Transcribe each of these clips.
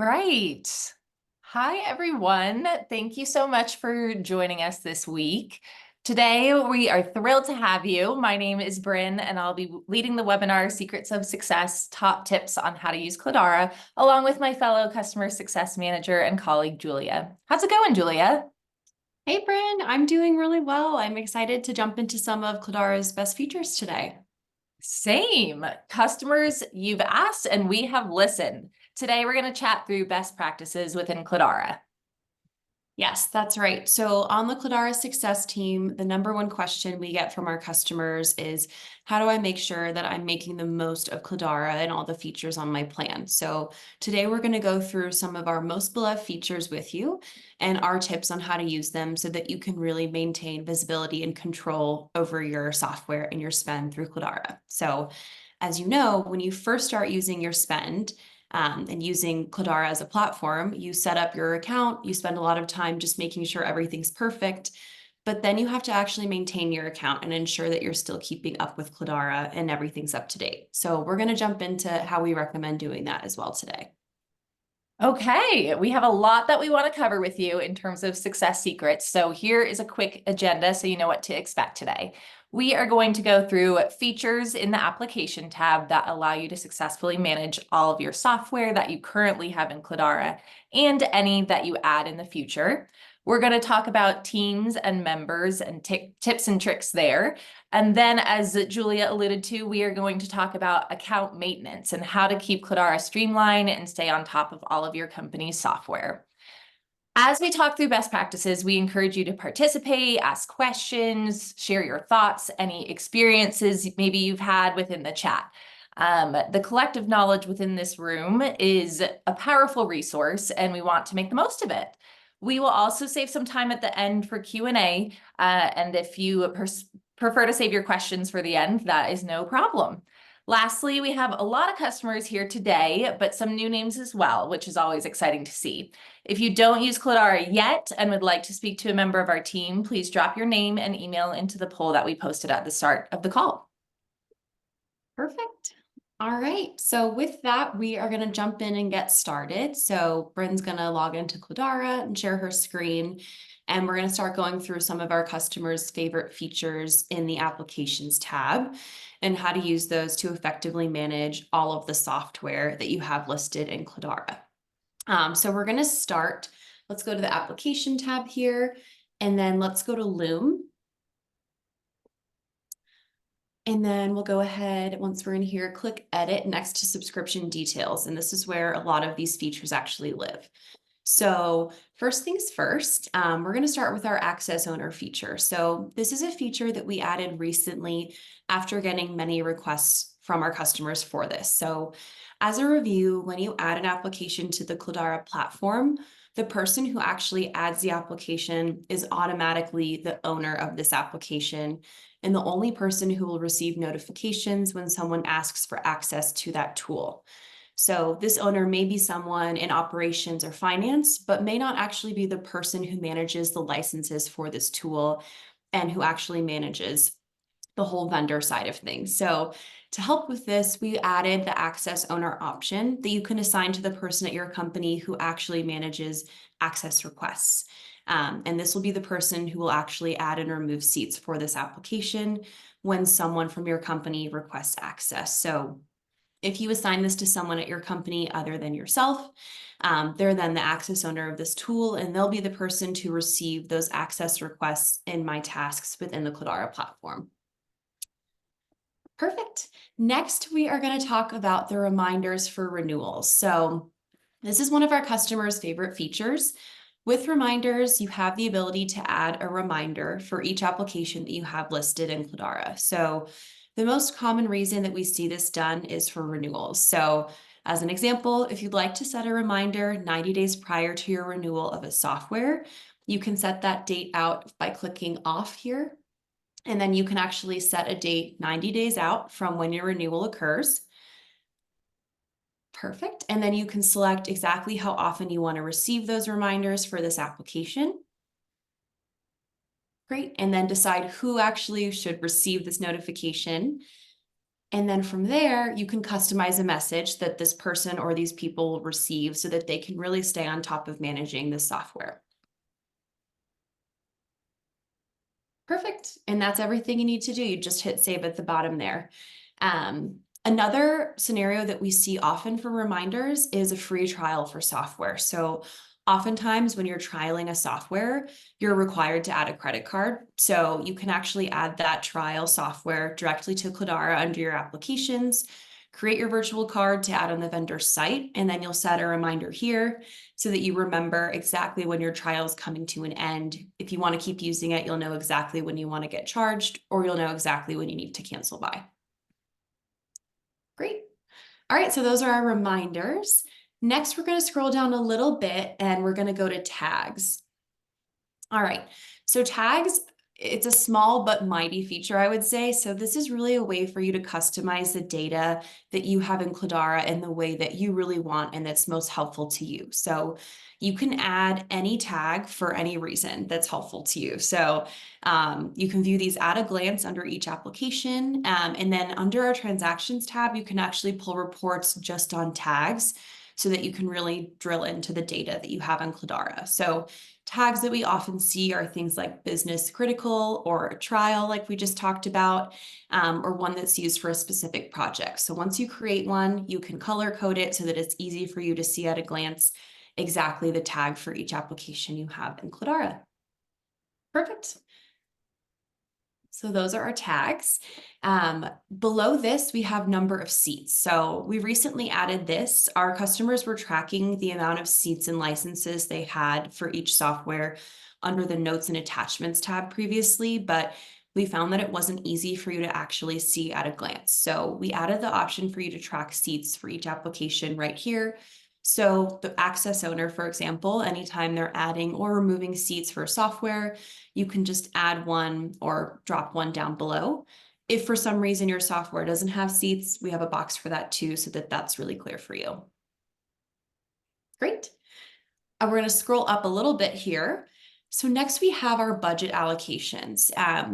Right. Hi, everyone. Thank you so much for joining us this week. Today, we are thrilled to have you. My name is Bryn, and I'll be leading the webinar Secrets of Success, Top Tips on How to Use Cledara, along with my fellow customer success manager and colleague, Julia. How's it going, Julia? Hey, Bryn, I'm doing really well. I'm excited to jump into some of Cledara's best features today. Same. Customers, you've asked, and we have listened. Today, we're going to chat through best practices within Cledara. Yes, that's right. So on the Cledara success team, the number one question we get from our customers is, how do I make sure that I'm making the most of Cledara and all the features on my plan? So today we're going to go through some of our most beloved features with you and our tips on how to use them so that you can really maintain visibility and control over your software and your spend through Cledara. So as you know, when you first start using your spend, and using Cledara as a platform, you set up your account, you spend a lot of time just making sure everything's perfect, but then you have to actually maintain your account and ensure that you're still keeping up with Cledara and everything's up to date. So we're going to jump into how we recommend doing that as well today. Okay, we have a lot that we want to cover with you in terms of success secrets. So here is a quick agenda so you know what to expect today. We are going to go through features in the application tab that allow you to successfully manage all of your software that you currently have in Cledara and any that you add in the future. We're going to talk about teams and members and tips and tricks there. And then, as Julia alluded to, we are going to talk about account maintenance and how to keep Cledara streamlined and stay on top of all of your company's software. As we talk through best practices, we encourage you to participate, ask questions, share your thoughts, any experiences maybe you've had within the chat. The collective knowledge within this room is a powerful resource, and we want to make the most of it. We will also save some time at the end for Q&A, and if you prefer to save your questions for the end, that is no problem. Lastly, we have a lot of customers here today, but some new names as well, which is always exciting to see. If you don't use Cledara yet and would like to speak to a member of our team, please drop your name and email into the poll that we posted at the start of the call. Perfect. All right, so with that, we are going to jump in and get started. So Bryn's going to log into Cledara and share her screen, and we're going to start going through some of our customers' favorite features in the Applications tab and how to use those to effectively manage all of the software that you have listed in Cledara. So we're going to start. Let's go to the Application tab here, and then let's go to Loom. And then we'll go ahead, once we're in here, click Edit next to Subscription Details. And this is where a lot of these features actually live. So first things first, we're going to start with our Access Owner feature. So this is a feature that we added recently after getting many requests from our customers for this. So as a review, when you add an application to the Cledara platform, the person who actually adds the application is automatically the owner of this application and the only person who will receive notifications when someone asks for access to that tool. So this owner may be someone in operations or finance, but may not actually be the person who manages the licenses for this tool and who actually manages the whole vendor side of things. So to help with this, we added the access owner option that you can assign to the person at your company who actually manages access requests. And this will be the person who will actually add and remove seats for this application when someone from your company requests access. So if you assign this to someone at your company other than yourself, they're then the access owner of this tool, and they'll be the person to receive those access requests in my tasks within the Cledara platform. Perfect. Next, we are going to talk about the reminders for renewals. So this is one of our customers' favorite features. With reminders, you have the ability to add a reminder for each application that you have listed in Cledara. So the most common reason that we see this done is for renewals. So as an example, if you'd like to set a reminder 90 days prior to your renewal of a software, you can set that date out by clicking off here. And then you can actually set a date 90 days out from when your renewal occurs. Perfect. And then you can select exactly how often you want to receive those reminders for this application. Great. And then decide who actually should receive this notification. And then from there, you can customize a message that this person or these people will receive so that they can really stay on top of managing the software. Perfect. And that's everything you need to do. You just hit save at the bottom there. Another scenario that we see often for reminders is a free trial for software. So oftentimes when you're trialing a software, you're required to add a credit card. So you can actually add that trial software directly to Cledara under your applications, create your virtual card to add on the vendor's site, and then you'll set a reminder here so that you remember exactly when your trial is coming to an end. If you want to keep using it, you'll know exactly when you want to get charged, or you'll know exactly when you need to cancel by. Great. All right, so those are our reminders. Next, we're going to scroll down a little bit and we're going to go to tags. All right, so tags, it's a small but mighty feature, I would say. So this is really a way for you to customize the data that you have in Cledara in the way that you really want and that's most helpful to you. So you can add any tag for any reason that's helpful to you. So you can view these at a glance under each application. And then under our transactions tab, you can actually pull reports just on tags so that you can really drill into the data that you have in Cledara. So tags that we often see are things like business critical or a trial like we just talked about, or one that's used for a specific project. So once you create one, you can color code it so that it's easy for you to see at a glance exactly the tag for each application you have in Cledara. Perfect. So those are our tags. Below this, we have number of seats. So we recently added this. Our customers were tracking the amount of seats and licenses they had for each software under the notes and attachments tab previously, but we found that it wasn't easy for you to actually see at a glance. So we added the option for you to track seats for each application right here. So the access owner, for example, anytime they're adding or removing seats for software, you can just add one or drop one down below. If for some reason your software doesn't have seats, we have a box for that too, so that that's really clear for you. Great. We're going to scroll up a little bit here. So next we have our budget allocations.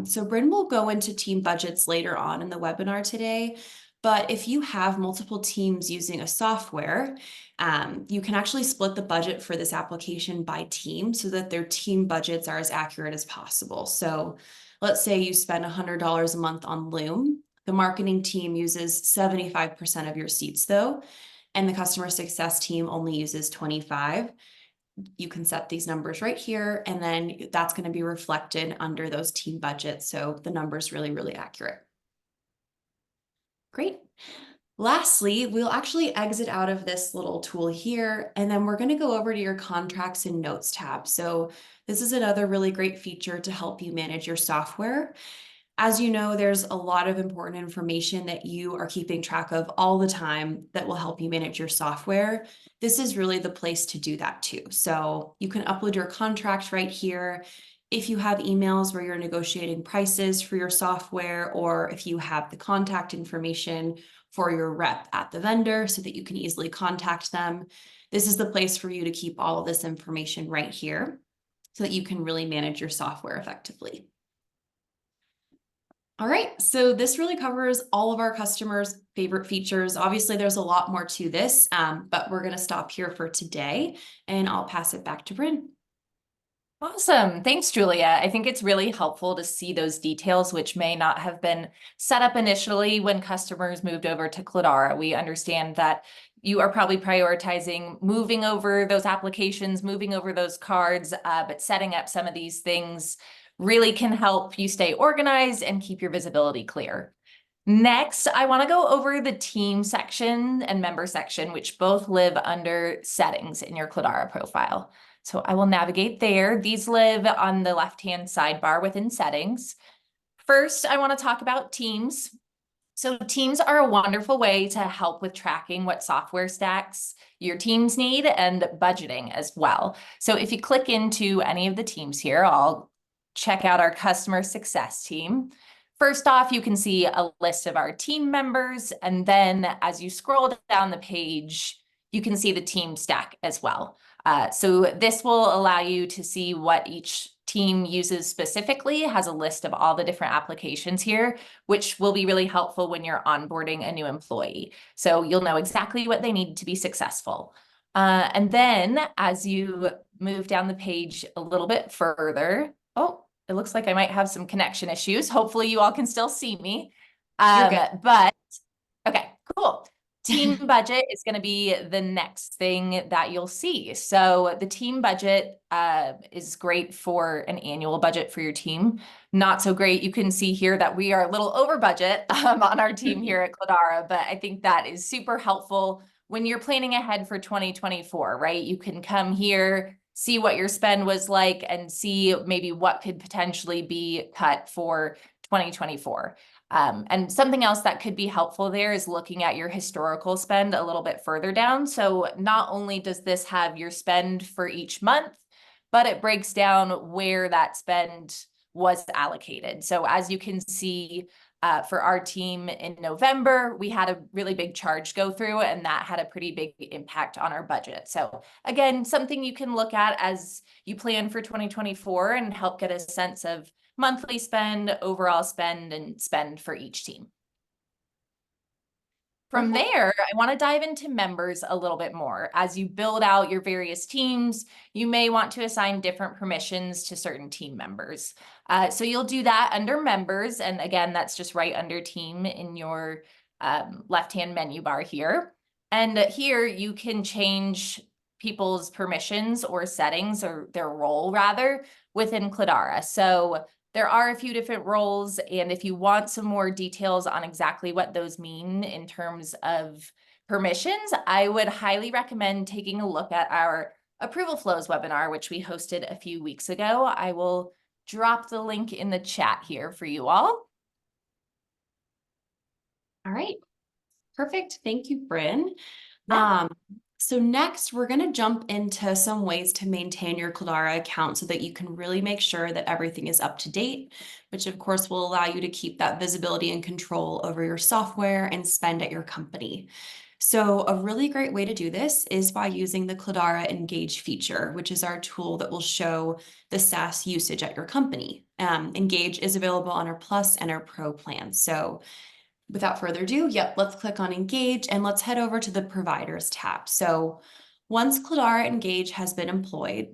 So Bryn will go into team budgets later on in the webinar today. But if you have multiple teams using a software, you can actually split the budget for this application by team so that their team budgets are as accurate as possible. So let's say you spend $100 a month on Loom. The marketing team uses 75% of your seats though, and the customer success team only uses 25. You can set these numbers right here, and then that's going to be reflected under those team budgets. So the number's really, really accurate. Great. Lastly, we'll actually exit out of this little tool here, and then we're going to go over to your contracts and notes tab. So this is another really great feature to help you manage your software. As you know, there's a lot of important information that you are keeping track of all the time that will help you manage your software. This is really the place to do that too. So you can upload your contract right here. If you have emails where you're negotiating prices for your software, or if you have the contact information for your rep at the vendor so that you can easily contact them, this is the place for you to keep all of this information right here so that you can really manage your software effectively. All right, so this really covers all of our customers' favorite features. Obviously, there's a lot more to this, but we're going to stop here for today, and I'll pass it back to Bryn. Awesome. Thanks, Julia. I think it's really helpful to see those details, which may not have been set up initially when customers moved over to Cledara. We understand that you are probably prioritizing moving over those applications, moving over those cards, but setting up some of these things really can help you stay organized and keep your visibility clear. Next, I want to go over the team section and member section, which both live under settings in your Cledara profile. So I will navigate there. These live on the left-hand sidebar within settings. First, I want to talk about teams. So teams are a wonderful way to help with tracking what software stacks your teams need and budgeting as well. So if you click into any of the teams here, I'll check out our customer success team. First off, you can see a list of our team members, and then as you scroll down the page, you can see the team stack as well. So this will allow you to see what each team uses specifically has a list of all the different applications here, which will be really helpful when you're onboarding a new employee. So you'll know exactly what they need to be successful. And then as you move down the page a little bit further, oh, it looks like I might have some connection issues. Hopefully you all can still see me. You're good. But okay, cool. Team budget is going to be the next thing that you'll see. So the team budget is great for an annual budget for your team. Not so great. You can see here that we are a little over budget on our team here at Cledara, but I think that is super helpful when you're planning ahead for 2024, right? You can come here, see what your spend was like, and see maybe what could potentially be cut for 2024. And something else that could be helpful there is looking at your historical spend a little bit further down. So not only does this have your spend for each month, but it breaks down where that spend was allocated. So as you can see, for our team in November, we had a really big charge go through, and that had a pretty big impact on our budget. So again, something you can look at as you plan for 2024 and help get a sense of monthly spend, overall spend, and spend for each team. From Perfect. there, I want to dive into members a little bit more. As you build out your various teams, you may want to assign different permissions to certain team members. So you'll do that under members. And again, that's just right under team in your left-hand menu bar here. And here you can change people's permissions or settings, or their role rather, within Cledara. So there are a few different roles, and if you want some more details on exactly what those mean in terms of permissions, I would highly recommend taking a look at our approval flows webinar, which we hosted a few weeks ago. I will drop the link in the chat here for you all. All right. Perfect. Thank you, Bryn. Yeah. So next, we're going to jump into some ways to maintain your Cledara account so that you can really make sure that everything is up to date, which of course will allow you to keep that visibility and control over your software and spend at your company. So a really great way to do this is by using the Cledara Engage feature, which is our tool that will show the SaaS usage at your company. Engage is available on our Plus and our Pro plans. So without further ado, let's click on Engage and let's head over to the Providers tab. So once Cledara Engage has been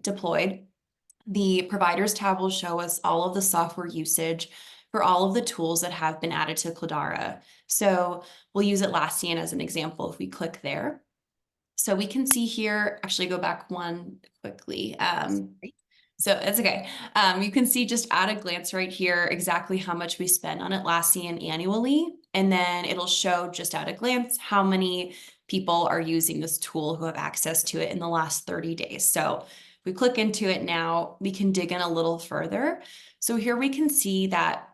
deployed, the Providers tab will show us all of the software usage for all of the tools that have been added to Cledara. So we'll use Atlassian as an example if we click there. So we can see here, actually go back one quickly. So it's okay. You can see just at a glance right here exactly how much we spend on Atlassian annually. And then it'll show just at a glance how many people are using this tool who have access to it in the last 30 days. So if we click into it now, we can dig in a little further. So here we can see that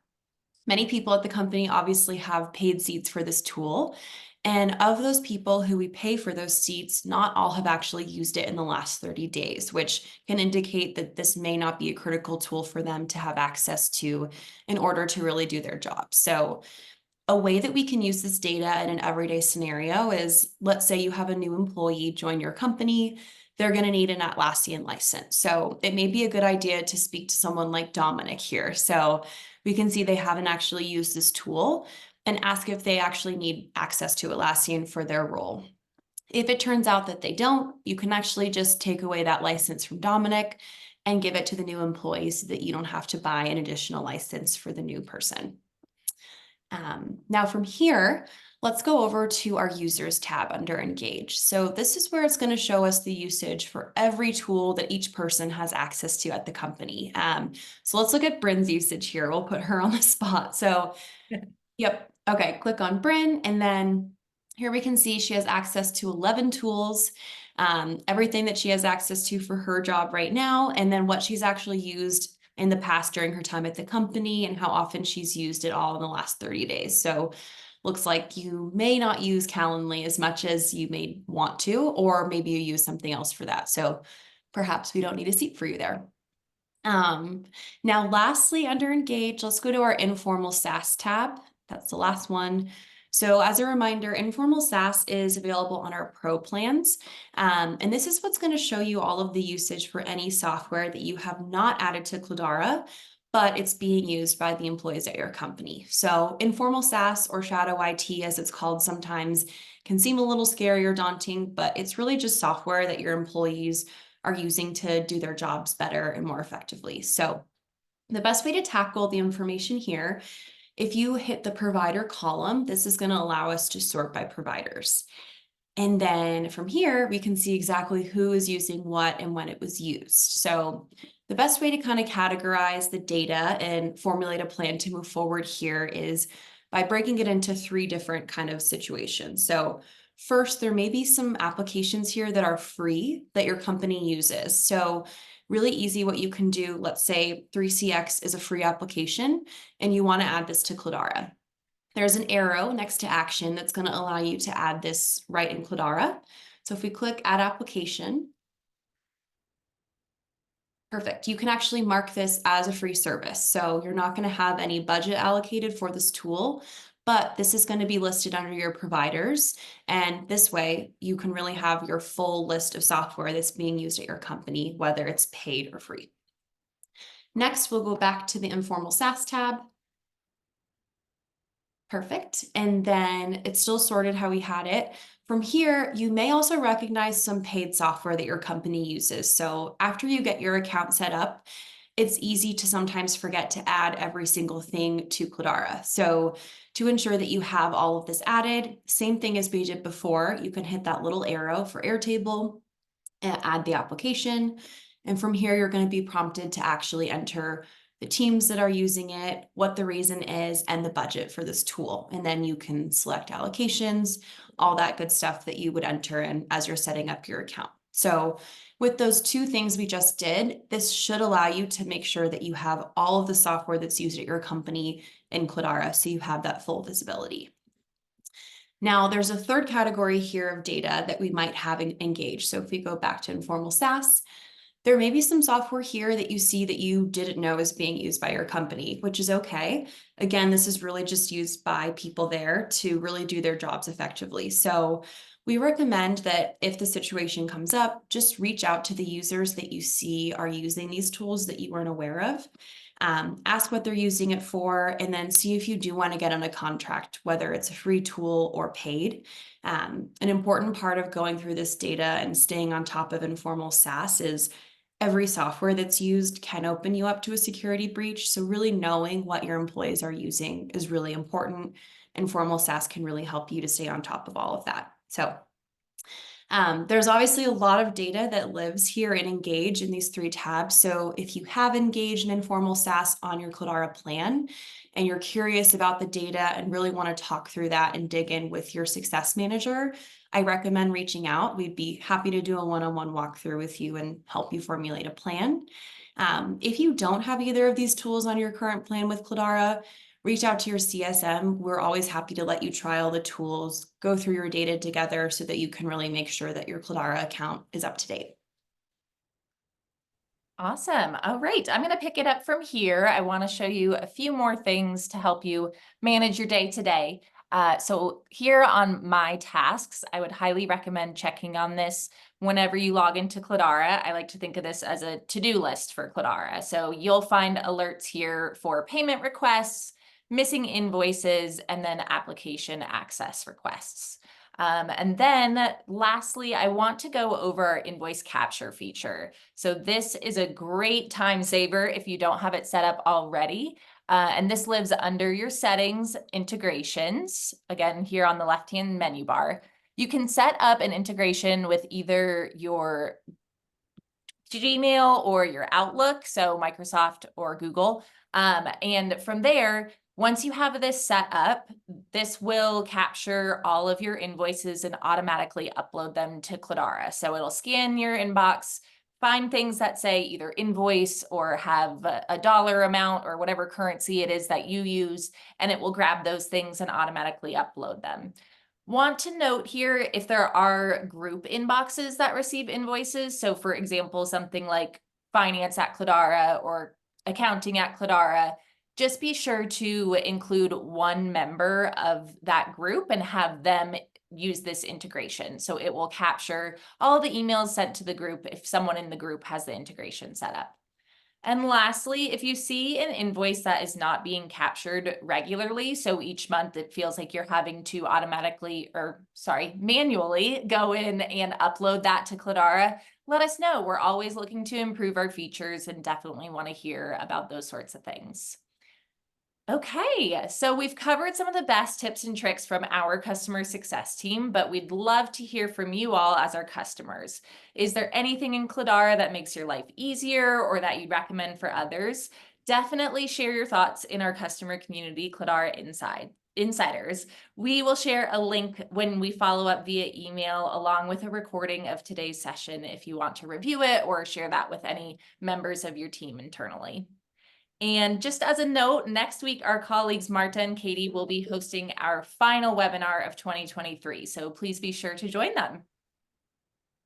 many people at the company obviously have paid seats for this tool. And of those people who we pay for those seats, not all have actually used it in the last 30 days, which can indicate that this may not be a critical tool for them to have access to in order to really do their job. So a way that we can use this data in an everyday scenario is, let's say you have a new employee join your company, they're going to need an Atlassian license. So it may be a good idea to speak to someone like Dominic here. So we can see they haven't actually used this tool and ask if they actually need access to Atlassian for their role. If it turns out that they don't, you can actually just take away that license from Dominic and give it to the new employee so that you don't have to buy an additional license for the new person. Now from here, let's go over to our users tab under Engage. So this is where it's going to show us the usage for every tool that each person has access to at the company. So let's look at Bryn's usage here. We'll put her on the spot. So yep. Okay, click on Bryn, and then here we can see she has access to 11 tools, everything that she has access to for her job right now, and then what she's actually used in the past during her time at the company and how often she's used it all in the last 30 days. So looks like you may not use Calendly as much as you may want to, or maybe you use something else for that. So perhaps we don't need a seat for you there. Now lastly, under Engage, let's go to our informal SaaS tab. That's the last one. So as a reminder, Informal SaaS is available on our Pro plans. And this is what's going to show you all of the usage for any software that you have not added to Cledara, but it's being used by the employees at your company. So Informal SaaS, or Shadow IT as it's called sometimes, can seem a little scary or daunting, but it's really just software that your employees are using to do their jobs better and more effectively. So the best way to tackle the information here, if you hit the provider column, this is going to allow us to sort by providers. And then from here, we can see exactly who is using what and when it was used. So the best way to kind of categorize the data and formulate a plan to move forward here is by breaking it into 3 different kind of situations. So first, there may be some applications here that are free that your company uses. So really easy, what you can do, let's say 3CX is a free application and you want to add this to Cledara. There's an arrow next to action that's going to allow you to add this right in Cledara. So if we click add application, perfect. You can actually mark this as a free service. So you're not going to have any budget allocated for this tool, but this is going to be listed under your providers. And this way you can really have your full list of software that's being used at your company, whether it's paid or free. Next, we'll go back to the Informal SaaS tab. Perfect. And then it's still sorted how we had it. From here, you may also recognize some paid software that your company uses. So after you get your account set up, it's easy to sometimes forget to add every single thing to Cledara. So to ensure that you have all of this added, same thing as we did before, you can hit that little arrow for Airtable and add the application. And from here, you're going to be prompted to actually enter the teams that are using it, what the reason is, and the budget for this tool. And then you can select allocations, all that good stuff that you would enter in as you're setting up your account. So with those 2 things we just did, this should allow you to make sure that you have all of the software that's used at your company in Cledara, so you have that full visibility. Now, there's a third category here of data that we might have engaged. So if we go back to Informal SaaS, there may be some software here that you see that you didn't know is being used by your company, which is okay. Again, this is really just used by people there to really do their jobs effectively. So we recommend that if the situation comes up, just reach out to the users that you see are using these tools that you weren't aware of. Ask what they're using it for, and then see if you do want to get on a contract, whether it's a free tool or paid. An important part of going through this data and staying on top of Informal SaaS is every software that's used can open you up to a security breach. So really knowing what your employees are using is really important. Informal SaaS can really help you to stay on top of all of that. So there's obviously a lot of data that lives here in Engage in these 3 tabs. So if you have engaged in Informal SaaS on your Cledara plan and you're curious about the data and really want to talk through that and dig in with your success manager, I recommend reaching out. We'd be happy to do a one-on-one walkthrough with you and help you formulate a plan. If you don't have either of these tools on your current plan with Cledara, reach out to your CSM. We're always happy to let you try all the tools, go through your data together so that you can really make sure that your Cledara account is up to date. Awesome. All right. I'm going to pick it up from here. I want to show you a few more things to help you manage your day to day. So here on my tasks, I would highly recommend checking on this whenever you log into Cledara. I like to think of this as a to-do list for Cledara. So you'll find alerts here for payment requests, missing invoices, and then application access requests. And then lastly, I want to go over our invoice capture feature. So this is a great time saver if you don't have it set up already. And this lives under your settings, integrations, again, here on the left-hand menu bar. You can set up an integration with either your Gmail or your Outlook, so Microsoft or Google. And from there, once you have this set up, this will capture all of your invoices and automatically upload them to Cledara. So it'll scan your inbox, find things that say either invoice or have a dollar amount or whatever currency it is that you use, and it will grab those things and automatically upload them. Want to note here if there are group inboxes that receive invoices. So for example, something like finance at Cledara or accounting at Cledara, just be sure to include one member of that group and have them use this integration. So it will capture all the emails sent to the group if someone in the group has the integration set up. And lastly, if you see an invoice that is not being captured regularly, so each month it feels like you're having to manually go in and upload that to Cledara, let us know. We're always looking to improve our features and definitely want to hear about those sorts of things. Okay, so we've covered some of the best tips and tricks from our customer success team, but we'd love to hear from you all as our customers. Is there anything in Cledara that makes your life easier or that you'd recommend for others? Definitely share your thoughts in our customer community, Cledara Insiders. We will share a link when we follow up via email along with a recording of today's session if you want to review it or share that with any members of your team internally. And just as a note, next week, our colleagues Marta and Katie will be hosting our final webinar of 2023. So please be sure to join them.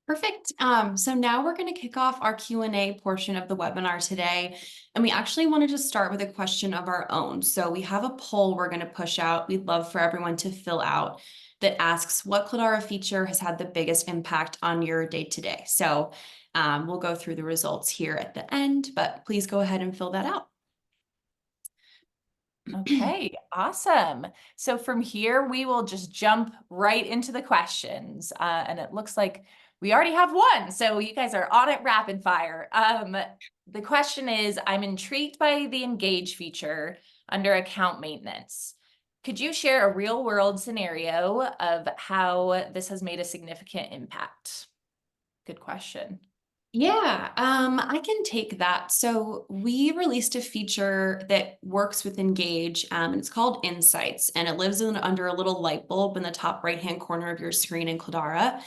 Perfect. So now we're going to kick off our Q&A portion of the webinar today. And we actually wanted to start with a question of our own. So we have a poll we're going to push out. We'd love for everyone to fill out that asks what Cledara feature has had the biggest impact on your day-to-day. So we'll go through the results here at the end, but please go ahead and fill that out. Okay, awesome. So from here, we will just jump right into the questions. And it looks like we already have one. So you guys are on it rapid fire. The question is, I'm intrigued by the Engage feature under account maintenance. Could you share a real world scenario of how this has made a significant impact? Good question. Yeah, I can take that. So we released a feature that works with Engage, and it's called Insights, and it lives under a little light bulb in the top right-hand corner of your screen in Cledara.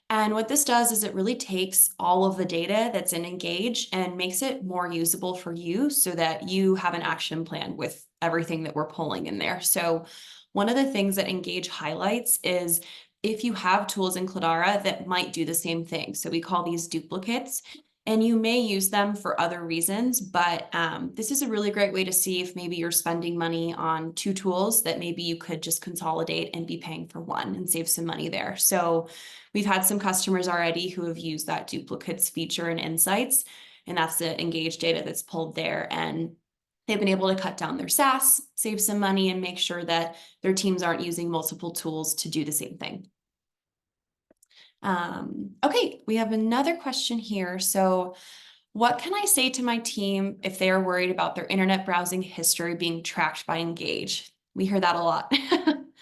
And what this does is it really takes all of the data that's in Engage and makes it more usable for you so that you have an action plan with everything that we're pulling in there. So one of the things that Engage highlights is if you have tools in Cledara that might do the same thing. So we call these duplicates, and you may use them for other reasons, but this is a really great way to see if maybe you're spending money on two tools that maybe you could just consolidate and be paying for one and save some money there. So we've had some customers already who have used that duplicates feature in Insights, and that's the Engage data that's pulled there. And they've been able to cut down their SaaS, save some money, and make sure that their teams aren't using multiple tools to do the same thing. Okay, we have another question here. So what can I say to my team if they are worried about their internet browsing history being tracked by Engage? We hear that a lot.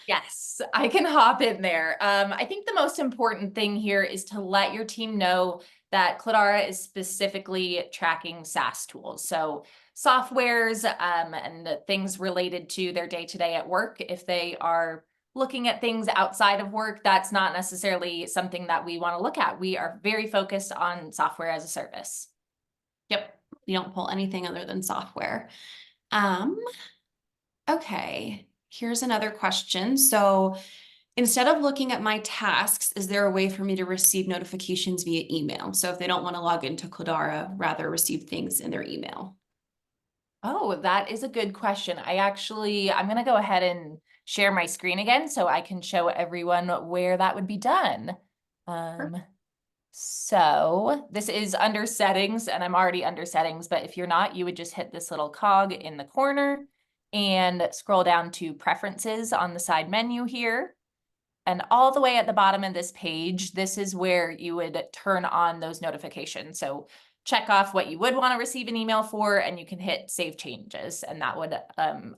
Yes, I can hop in there. I think the most important thing here is to let your team know that Cledara is specifically tracking SaaS tools. So softwares and things related to their day-to-day at work. If they are looking at things outside of work, that's not necessarily something that we want to look at. We are very focused on software as a service. Yep, we don't pull anything other than software. Okay, here's another question. So instead of looking at my tasks, is there a way for me to receive notifications via email? So if they don't want to log into Cledara, rather receive things in their email. Oh, that is a good question. I'm going to go ahead and share my screen again so I can show everyone where that would be done. So this is under settings, and I'm already under settings, but if you're not, you would just hit this little cog in the corner and scroll down to preferences on the side menu here. And all the way at the bottom of this page, this is where you would turn on those notifications. So check off what you would want to receive an email for, and you can hit save changes. And that would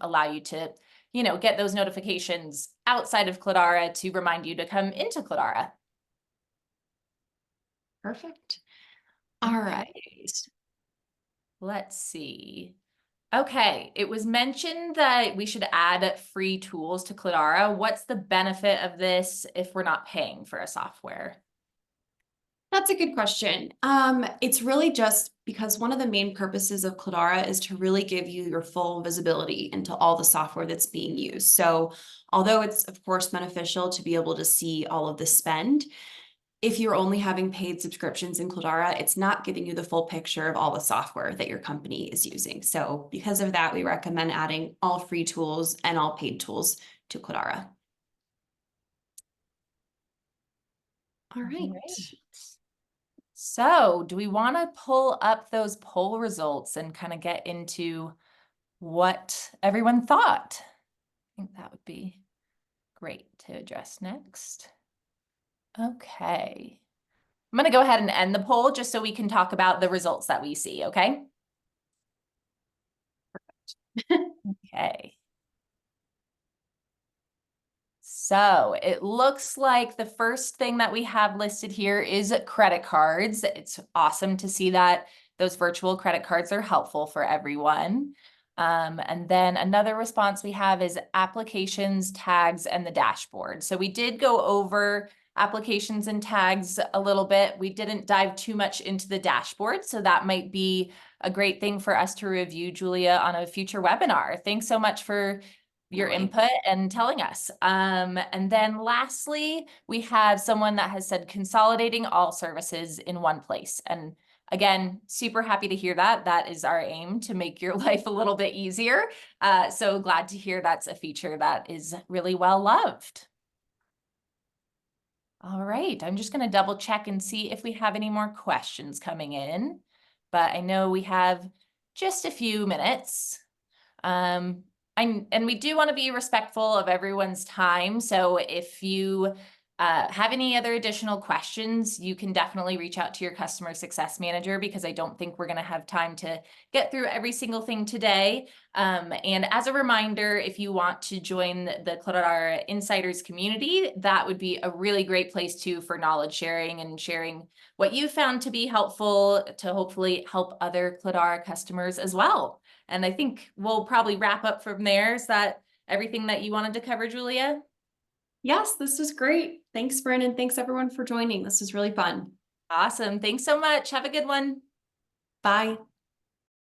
allow you to, get those notifications outside of Cledara to remind you to come into Cledara. Perfect. All right. Let's see. Okay, it was mentioned that we should add free tools to Cledara. What's the benefit of this if we're not paying for a software? That's a good question. It's really just because one of the main purposes of Cledara is to really give you your full visibility into all the software that's being used. So although it's of course beneficial to be able to see all of the spend, if you're only having paid subscriptions in Cledara, it's not giving you the full picture of all the software that your company is using. So because of that, we recommend adding all free tools and all paid tools to Cledara. All right. So do we want to pull up those poll results and kind of get into what everyone thought? I think that would be great to address next. Okay. I'm going to go ahead and end the poll just so we can talk about the results that we see, okay? Okay. So it looks like the first thing that we have listed here is credit cards. It's awesome to see that those virtual credit cards are helpful for everyone. And then another response we have is applications, tags, and the dashboard. So we did go over applications and tags a little bit. We didn't dive too much into the dashboard, so that might be a great thing for us to review, Julia, on a future webinar. Thanks so much for your input and telling us. And then lastly, we have someone that has said consolidating all services in one place. And again, super happy to hear that. That is our aim, to make your life a little bit easier. So glad to hear that's a feature that is really well loved. All right, I'm just going to double check and see if we have any more questions coming in, but I know we have just a few minutes. And we do want to be respectful of everyone's time. So if you have any other additional questions, you can definitely reach out to your customer success manager, because I don't think we're going to have time to get through every single thing today. And as a reminder, if you want to join the Cledara Insiders community, that would be a really great place too for knowledge sharing and sharing what you found to be helpful to hopefully help other Cledara customers as well. And I think we'll probably wrap up from there. Is that everything that you wanted to cover, Julia? Yes, this was great. Thanks, Bryn, and thanks everyone for joining. This was really fun. Awesome. Thanks so much. Have a good one. Bye.